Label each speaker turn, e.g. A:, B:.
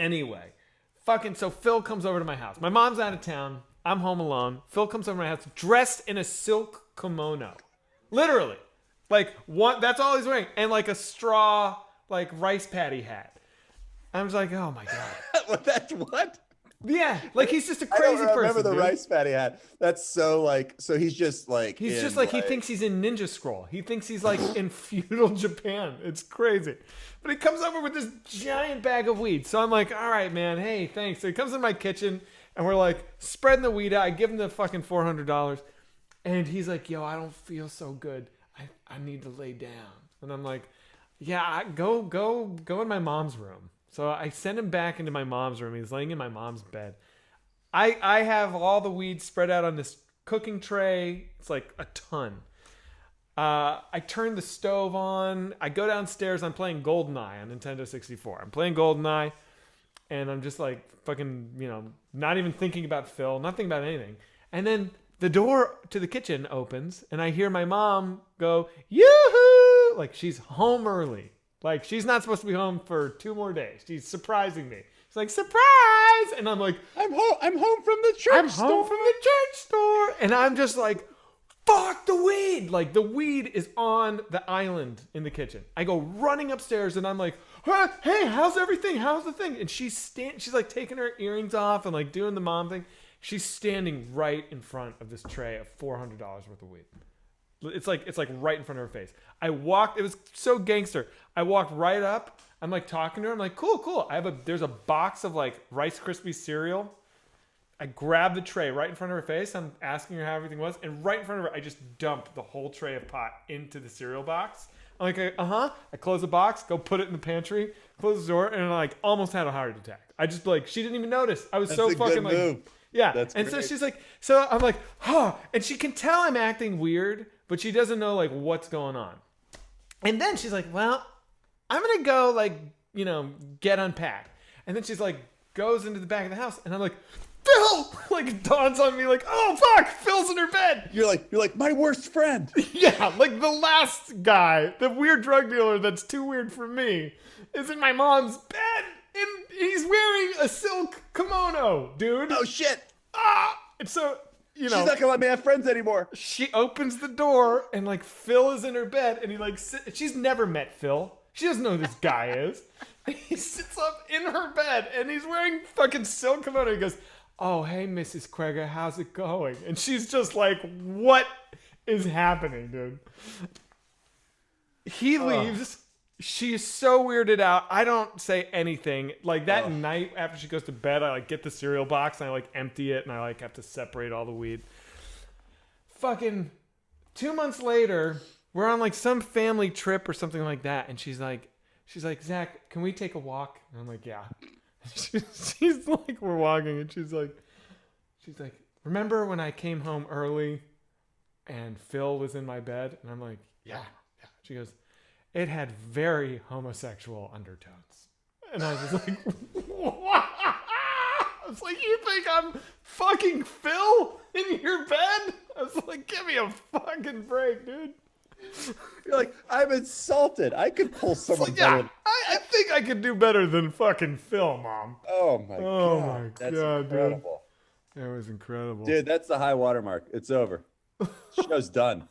A: Anyway, so Phil comes over to my house. My mom's out of town. I'm home alone. Phil comes over to my house dressed in a silk kimono. Literally. Like, that's all he's wearing. And like a straw, like rice patty hat. I was like, oh my God.
B: What? That's what?
A: Yeah, like he's just a crazy person.
B: I remember the
A: dude.
B: rice patty hat. That's so like, so he's just like,
A: he thinks he's in Ninja Scroll. He thinks he's like in feudal Japan. It's crazy. But he comes over with this giant bag of weed. So I'm like, all right, man, hey, thanks. So he comes in my kitchen and we're like spreading the weed out. I give him the fucking $400. And he's like, yo, I don't feel so good. I need to lay down. And I'm like, yeah, go in my mom's room. So I send him back into my mom's room. He's laying in my mom's bed. I have all the weed spread out on this cooking tray. It's like a ton. I turn the stove on. I go downstairs. I'm playing GoldenEye on Nintendo 64. I'm playing GoldenEye, and I'm just like fucking, not even thinking about Phil, not thinking about anything. And then the door to the kitchen opens, and I hear my mom go, yoo-hoo! Like she's home early. Like, she's not supposed to be home for 2 more days. She's surprising me. She's like, surprise! And I'm like, I'm home from the church store. And I'm just like, fuck the weed. Like, the weed is on the island in the kitchen. I go running upstairs, and I'm like, hey, how's everything? How's the thing? And she's like taking her earrings off and like doing the mom thing. She's standing right in front of this tray of $400 worth of weed. It's like right in front of her face. It was so gangster. I walked right up. I'm like talking to her. I'm like, cool. There's a box of like Rice Krispies cereal. I grab the tray right in front of her face. I'm asking her how everything was. And right in front of her, I just dumped the whole tray of pot into the cereal box. I'm like, I close the box, go put it in the pantry, close the door, and I like almost had a heart attack. I just like, she didn't even notice. I was
B: That's
A: so
B: a
A: fucking
B: good
A: like,
B: move.
A: yeah.
B: That's
A: and
B: great.
A: so she's like, so I'm like, and she can tell I'm acting weird, but she doesn't know like what's going on. And then she's like, well, I'm going to go like, get unpacked. And then she's like, goes into the back of the house. And I'm like, Phil, like dawns on me like, oh fuck, Phil's in her bed.
B: You're like my worst friend.
A: Yeah. Like the last guy, the weird drug dealer that's too weird for me is in my mom's bed. And he's wearing a silk kimono, dude.
B: Oh shit.
A: And so,
B: she's not gonna let me have friends anymore.
A: She opens the door and like Phil is in her bed and he like she's never met Phil. She doesn't know who this guy is. And he sits up in her bed and he's wearing fucking silk kimono. He goes, oh, hey, Mrs. Kreger, how's it going? And she's just like, what is happening, dude? He leaves. She's so weirded out. I don't say anything. Like that night after she goes to bed, I like get the cereal box and I like empty it and I like have to separate all the weed. Fucking 2 months later, we're on like some family trip or something like that, and she's like, Zach, can we take a walk? And I'm like, yeah. She's like, we're walking, and she's like, remember when I came home early and Phil was in my bed? And I'm like, yeah. She goes, it had very homosexual undertones. And I was like, what? I was like, you think I'm fucking Phil in your bed? I was like, give me a fucking break, dude.
B: You're like, I'm insulted. I could pull someone better.
A: I think I could do better than fucking Phil, Mom.
B: Oh my god. That's incredible.
A: Dude. It was incredible.
B: Dude, that's the high watermark. It's over. Show's done.